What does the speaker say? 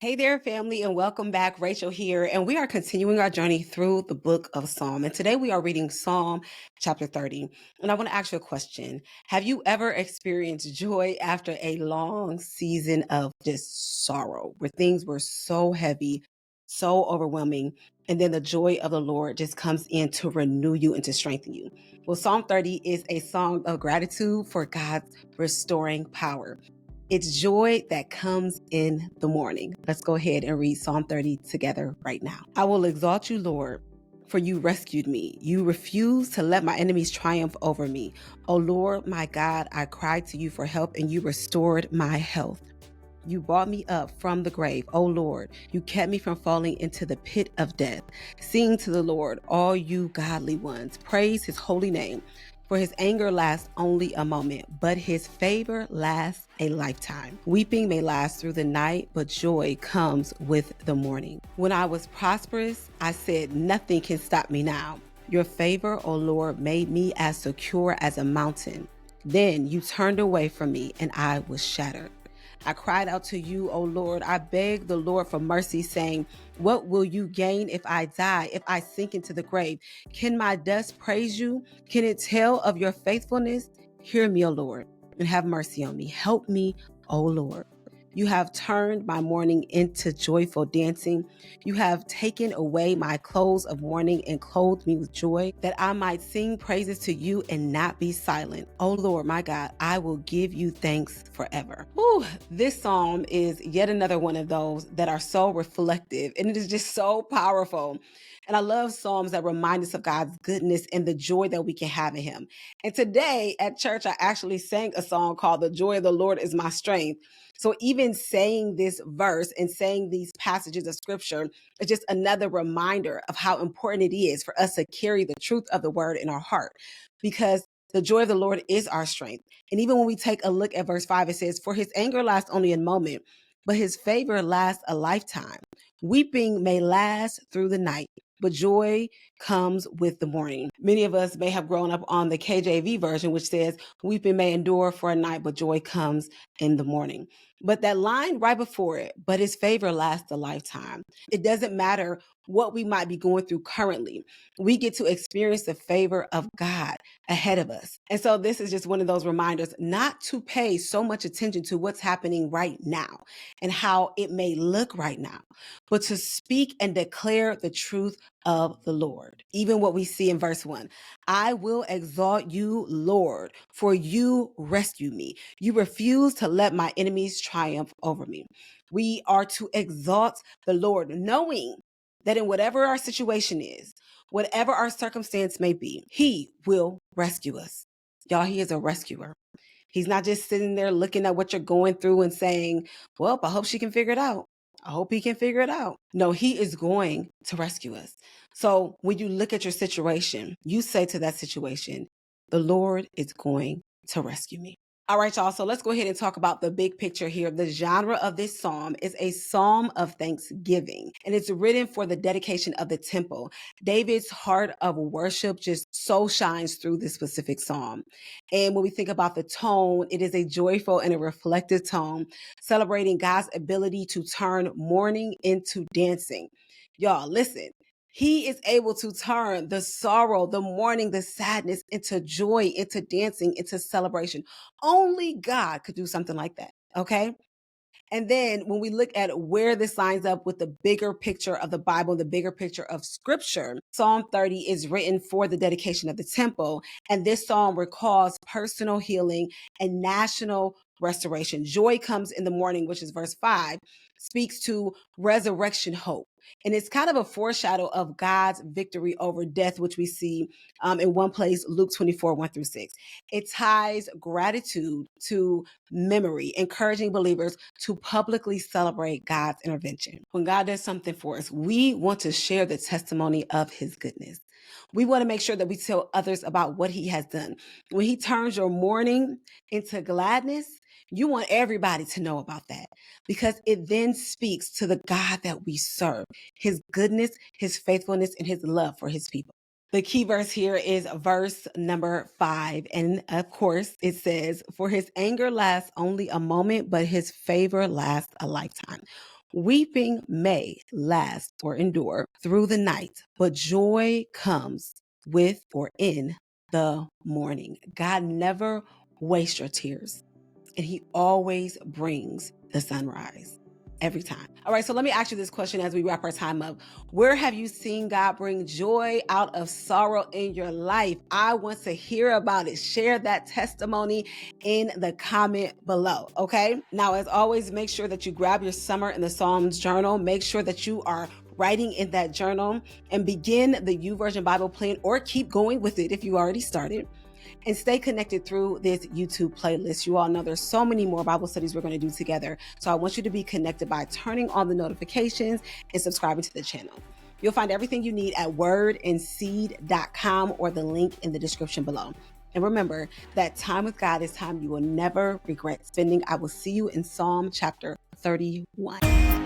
Hey there, family, and welcome back. Rachel here, and we are continuing our journey through the book of Psalm. And today we are reading Psalm chapter 30. And I want to ask you a question. Have you ever experienced joy after a long season of just sorrow, where things were so heavy, so overwhelming, and then the joy of the Lord just comes in to renew you and to strengthen you? Well, Psalm 30 is a song of gratitude for God's restoring power. It's joy that comes in the morning. Let's go ahead and read Psalm 30 together right now. I will exalt you, Lord, for you rescued me. You refused to let my enemies triumph over me. O Lord, my God, I cried to you for help and you restored my health. You brought me up from the grave, O Lord. You kept me from falling into the pit of death. Sing to the Lord, all you godly ones. Praise his holy name. For his anger lasts only a moment, but his favor lasts a lifetime. Weeping may last through the night, but joy comes with the morning. When I was prosperous, I said, nothing can stop me now. Your favor, O Lord, made me as secure as a mountain. Then you turned away from me, and I was shattered. I cried out to you, O Lord. I begged the Lord for mercy, saying, what will you gain if I die, if I sink into the grave? Can my dust praise you? Can it tell of your faithfulness? Hear me, O Lord, and have mercy on me. Help me, O Lord. You have turned my mourning into joyful dancing. You have taken away my clothes of mourning and clothed me with joy, that I might sing praises to you and not be silent. O Lord, my God, I will give you thanks forever. Whew, this psalm is yet another one of those that are so reflective, and it is just so powerful. And I love psalms that remind us of God's goodness and the joy that we can have in him. And today at church, I actually sang a song called The Joy of the Lord is My Strength. So even saying this verse and saying these passages of scripture is just another reminder of how important it is for us to carry the truth of the word in our heart, because the joy of the Lord is our strength. And even when we take a look at verse 5, it says, for his anger lasts only a moment, but his favor lasts a lifetime. Weeping may last through the night, but joy comes with the morning. Many of us may have grown up on the KJV version, which says, weeping may endure for a night, but joy comes in the morning. But that line right before it, but his favor lasts a lifetime. It doesn't matter what we might be going through currently. We get to experience the favor of God ahead of us. And so this is just one of those reminders not to pay so much attention to what's happening right now and how it may look right now, but to speak and declare the truth of the Lord. Even what we see in verse 1, I will exalt you, Lord, for you rescue me. You refuse to let my enemies triumph over me. We are to exalt the Lord, knowing that in whatever our situation is, whatever our circumstance may be, he will rescue us. Y'all, he is a rescuer. He's not just sitting there looking at what you're going through and saying, well, I hope she can figure it out. I hope he can figure it out. No, he is going to rescue us. So when you look at your situation, you say to that situation, the Lord is going to rescue me. All right, y'all. So let's go ahead and talk about the big picture here. The genre of this psalm is a psalm of thanksgiving, and it's written for the dedication of the temple. David's heart of worship just so shines through this specific psalm. And when we think about the tone, it is a joyful and a reflective tone, celebrating God's ability to turn mourning into dancing. Y'all, listen. He is able to turn the sorrow, the mourning, the sadness into joy, into dancing, into celebration. Only God could do something like that. Okay. And then when we look at where this lines up with the bigger picture of the Bible, the bigger picture of scripture, Psalm 30 is written for the dedication of the temple. And this psalm recalls personal healing and national restoration. Joy comes in the morning, which is verse 5, speaks to resurrection hope. And it's kind of a foreshadow of God's victory over death, which we see in one place, Luke 24, 1-6. It ties gratitude to memory, encouraging believers to publicly celebrate God's intervention. When God does something for us, we want to share the testimony of his goodness. We want to make sure that we tell others about what he has done. When he turns your mourning into gladness, you want everybody to know about that, because it then speaks to the God that we serve, his goodness, his faithfulness, and his love for his people. The key verse here is verse number 5. And of course, it says, for his anger lasts only a moment, but his favor lasts a lifetime. Weeping may last or endure through the night, but joy comes with or in the morning. God never wastes your tears, and he always brings the sunrise every time. All right, so let me ask you this question as we wrap our time up. Where have you seen God bring joy out of sorrow in your life? I want to hear about it. Share that testimony in the comment below, okay? Now, as always, make sure that you grab your Summer in the Psalms journal. Make sure that you are writing in that journal and begin the YouVersion Bible plan, or keep going with it if you already started. And stay connected through this YouTube playlist. You all know there's so many more Bible studies we're going to do together. So I want you to be connected by turning on the notifications and subscribing to the channel. You'll find everything you need at wordandseed.com or the link in the description below. And remember that time with God is time you will never regret spending. I will see you in Psalm chapter 31.